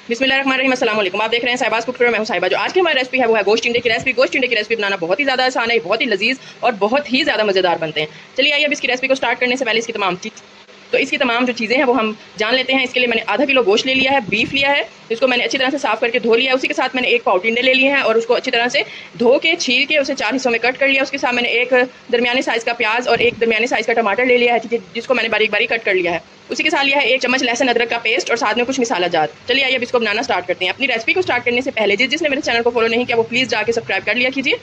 बिस्मिल्लाहिर्रहमानिर्रहीम, अस्सलाम वालेकुम। आप देख रहे हैं साहिबाज़ कुक फीड। मैं हूं साहिबा। जो आज की हमारी रेसिपी है वो है गोश्त टिंडे की रेसिपी। गोश्त टिंडे की रेसिपी बनाना बहुत ही ज़्यादा आसान है, बहुत ही लजीज और बहुत ही ज़्यादा मज़ेदार बनते हैं। चलिए आइए अब इसकी रेसिपी को स्टार्ट करने से पहले इसकी तमाम जो चीज़ें हैं वो हम जान लेते हैं। इसके लिए मैंने आधा किलो गोश्त ले लिया है, बीफ लिया है, इसको मैंने अच्छी तरह से साफ़ करके धो लिया है। उसी के साथ मैंने एक पाव टिंडे ले लिए हैं और उसको अच्छी तरह से धो के छील के उसे 4 हिस्सों में कट कर लिया। उसके साथ मैंने एक दरमियाने साइज़ का प्याज और एक दरमियाने साइज़ का टमाटर ले लिया है, जिसको मैंने बारीक बारीक कट कर लिया है। उसी के साथ लिया है 1 चम्मच लहसुन अदरक का पेस्ट और साथ में कुछ मसाला जात। चलिए आइए अब इसको बनाना स्टार्ट करते हैं। अपनी रेसिपी को स्टार्ट करने से पहले जिसने मेरे चैनल को फॉलो नहीं किया वो प्लीज़ जाके सब्सक्राइब कर लिया कीजिए।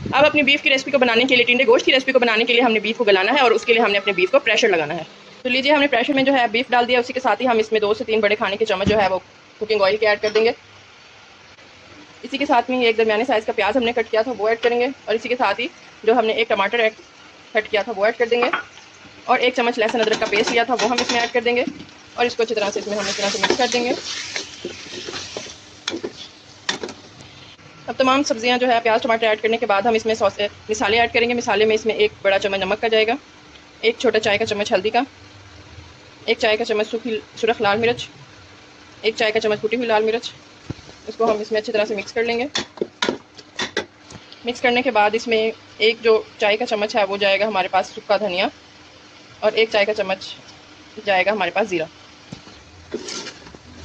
अब अपनी बीफ की रेसिपी को बनाने के लिए, टिंडे गोश्त की रेसिपी को बनाने के लिए हमने बीफ को गलाना है और उसके लिए हमने अपने बीफ को प्रेशर लगाना है। तो लीजिए हमने प्रेशर में जो है बीफ डाल दिया। उसी के साथ ही हम इसमें 2 से 3 बड़े खाने के चम्मच जो है वो कुकिंग ऑयल के ऐड कर देंगे। इसी के साथ में एक दरमियाने साइज़ का प्याज हमने कट किया था वो ऐड करेंगे और इसी के साथ ही जो हमने एक टमाटर कट किया था वो ऐड कर देंगे और 1 चम्मच लहसुन अदरक का पेस्ट लिया था वो हम इसमें ऐड कर देंगे और इसको अच्छी तरह से इसमें हम इस तरह से मिक्स कर देंगे। अब तमाम सब्जियां जो है प्याज टमाटर ऐड करने के बाद हम इसमें मिसाले ऐड करेंगे। मिसाले में इसमें 1 बड़ा चम्मच नमक का जाएगा, 1 छोटा चाय का चम्मच हल्दी का, 1 चाय का चम्मच सुरख लाल मिर्च, 1 चाय का चम्मच कुटी हुई लाल मिर्च। इसको हम इसमें अच्छी तरह से मिक्स कर लेंगे। मिक्स करने के बाद इसमें 1 जो चाय का चम्मच है वो जाएगा हमारे पास सूखा धनिया और 1 चाय का चम्मच जाएगा हमारे पास ज़ीरा।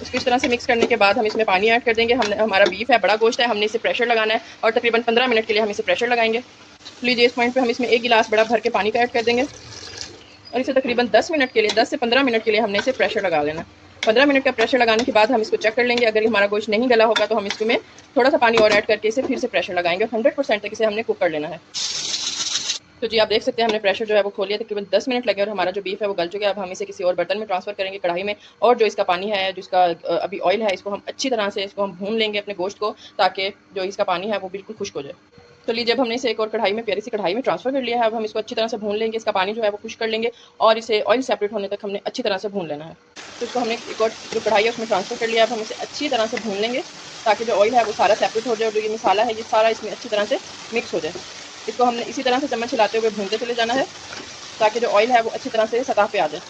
इसको इस तरह से मिक्स करने के बाद हम इसमें पानी ऐड कर देंगे। हमारा बीफ है, बड़ा गोश्त है, हमने इसे प्रेशर लगाना है और तकरीबन 15 मिनट के लिए हम इसे प्रेशर लगाएंगे। लीजिए इस पॉइंट पे हम इसमें 1 गिलास बड़ा भर के पानी का ऐड कर देंगे और इसे तकरीबन 10 मिनट के लिए, 10 से 15 मिनट के लिए हमने इसे प्रेशर लगा लेना। 15 मिनट का प्रेशर लगाने के बाद हम इसको चेक कर लेंगे। अगर हमारा गोश्त नहीं गला होगा तो हम इसमें थोड़ा सा पानी और ऐड करके इसे फिर से प्रेशर लगाएंगे और 100% तक इसे हमने कुक कर लेना है। तो जी आप देख सकते हैं हमने प्रेशर जो है वो खोल लिया, तकरीबन 10 मिनट लगे और हमारा जो बीफ है वो गल चुका है। अब हम इसे किसी और बर्तन में ट्रांसफ़र करेंगे, कढ़ाई में, और जो इसका पानी है, जिसका अभी ऑयल है, इसको हम अच्छी तरह से इसको हम भून लेंगे अपने गोश्त को, ताकि जो इसका पानी है वो बिल्कुल खुश्क हो जाए। तो लीजिए जब हमने इसे एक और कढ़ाई में, प्यारी सी कढ़ाई में ट्रांसफ़र कर लिया है। अब हम इसको अच्छी तरह से भून लेंगे, इसका पानी जो है वो खुश्क कर लेंगे और इसे ऑयल सेपरेट होने तक हमने अच्छी तरह से भून लेना है। तो इसको हमने एक और जो कढ़ाई है उसमें ट्रांसफ़र कर लिया। अब हम इसे अच्छी तरह से भून लेंगे ताकि जो ऑयल है वो सारा सेपरेट हो जाए और जो ये मसाला है ये सारा इसमें अच्छी तरह से मिक्स हो जाए। इसको हमने इसी तरह से चम्मच हिलाते हुए भूनते चले जाना है ताकि जो ऑयल है वो अच्छी तरह से सतह पे आ जाए।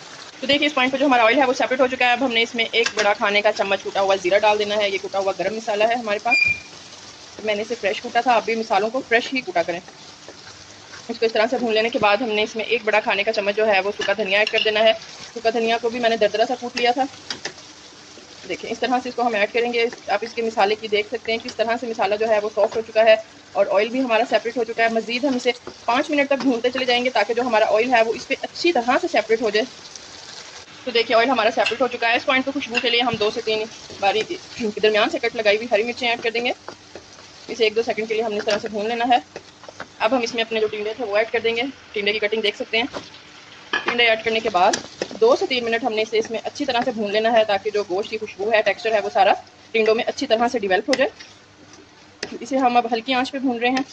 तो देखिए इस पॉइंट पे जो हमारा ऑयल है वो सेपरेट हो चुका है। अब हमने इसमें 1 बड़ा खाने का चम्मच कूटा हुआ ज़ीरा डाल देना है। ये कूटा हुआ गरम मसाला है हमारे पास, तो मैंने इसे फ्रेश कूटा था, आप भी मसालों को फ्रेश ही कूटा करें। इसको इस तरह से भून लेने के बाद हमने इसमें 1 बड़ा खाने का चम्मच जो है वो सूखा धनिया ऐड कर देना है। सूखा धनिया को भी मैंने दरदरा सा कूट लिया था। देखिए इस तरह से इसको हम ऐड करेंगे। आप इसके मसाले की देख सकते हैं किस तरह से मसाला जो है वो सॉफ्ट हो चुका है और ऑयल भी हमारा सेपरेट हो चुका है। मज़ीद हम इसे 5 मिनट तक भूनते चले जाएंगे ताकि जो हमारा ऑयल है वो इस पर अच्छी तरह से सेपरेट हो जाए। तो देखिए ऑयल हमारा सेपरेट हो चुका है। इस पॉइंट पर खुशबू के लिए हम 2 से 3 बारीक दरमियान से कट लगाई हुई हरी मिर्चें ऐड कर देंगे। इसे 1-2 सेकंड के लिए हमने इस तरह से भून लेना है। अब हम इसमें अपने जो टिंडे थे वो ऐड कर देंगे। टिंडे की कटिंग देख सकते हैं। टिंडे ऐड करने के बाद 2 से 3 मिनट हमने इसे इसमें अच्छी तरह से भून लेना है ताकि जो गोश्त की खुशबू है, टेक्सचर है, वो सारा टिंडों में अच्छी तरह से डिवेल्प हो जाए। इसे हम अब हल्की आंच पे भून रहे हैं।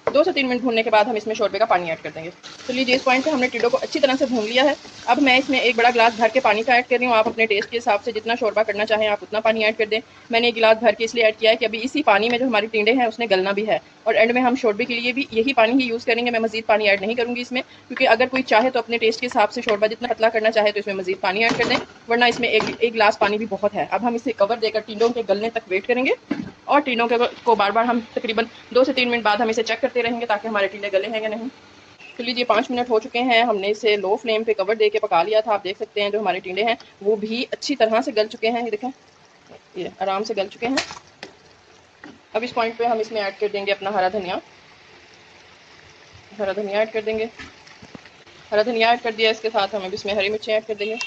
2 से 3 मिनट भूनने के बाद हम इसमें शोरबे का पानी ऐड कर देंगे। तो लीजिए इस पॉइंट पे हमने टिंडों को अच्छी तरह से भून लिया है। अब मैं इसमें 1 बड़ा गिलास भर के पानी का ऐड कर रही हूँ। आप अपने टेस्ट के हिसाब से जितना शोरबा करना चाहें आप उतना पानी ऐड कर दें। मैंने 1 गिलास भर के इसलिए ऐड किया है कि अभी इसी पानी में जो हमारे टिंडे हैं उसने गलना भी है और एंड में हम शोरबे के लिए भी यही पानी ही यूज़ करेंगे। मैं मज़ीद पानी ऐड नहीं करूँगी इसमें, क्योंकि अगर कोई चाहे तो अपने टेस्ट के हिसाब से शोरबा जितना पतला करना चाहे तो इसमें मज़ीद पानी ऐड कर दें, वरना इसमें एक गिलास पानी भी बहुत है। अब हम इसे कवर देकर टिंडों के गलने तक वेट करेंगे और टिंडों को बार बार हम तकरीबन 2 से 3 मिनट बाद हम इसे चेक करते रहेंगे ताकि हमारे टिंडे गले हैं या नहीं। तो लीजिए 5 मिनट हो चुके हैं। हमने इसे लो फ्लेम पे कवर दे के पका लिया था। आप देख सकते हैं जो हमारे टिंडे हैं वो भी अच्छी तरह से गल चुके हैं। ये देखें, ये आराम से गल चुके हैं। अब इस पॉइंट पे हम इसमें ऐड कर देंगे अपना हरा धनिया। हरा धनिया ऐड कर देंगे। हरा धनिया ऐड कर दिया, इसके साथ हम अब इसमें हरी मिर्चें ऐड कर देंगे।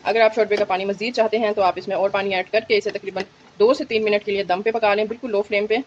अगर आप शोरबे का पानी मज़ीद चाहते हैं तो आप इसमें और पानी ऐड करके इसे तकरीबन 2 से 3 मिनट के लिए दम पे पका लें, बिल्कुल लो फ्लेम पे।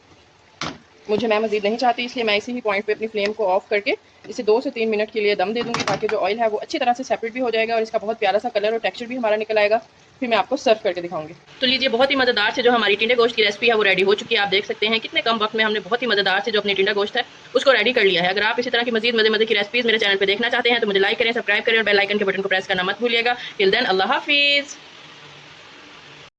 मैं मज़ीद नहीं चाहती, इसलिए मैं इसी ही पॉइंट पे अपनी फ्लेम को ऑफ करके इसे 2 से 3 मिनट के लिए दम दे दूँगी ताकि जो ऑयल है वो अच्छी तरह से सेपरेट भी हो जाएगा और इसका बहुत प्यारा सा कलर और टेक्सचर भी हमारा निकल आएगा। फिर मैं आपको सर्व करके दिखाऊंगी। तो लीजिए बहुत ही मज़ेदार से जो हमारी टिंडे गोश्त की रेसिपी है वो रेडी हो चुकी है। आप देख सकते हैं कितने कम वक्त में हमने बहुत ही मज़ेदार से जो अपनी टिंडा गोश्त है उसको रेडी कर लिया है। अगर आप इसी तरह की मज़ीद मज़े की रेसिपीज़ मेरे चैनल पर देखना चाहते हैं तो मुझे लाइक करें, सब्सक्राइब करें और बेल आइकन के बटन को प्रेस करना मत भूलिएगा। टिल देन अल्लाह हाफिज़।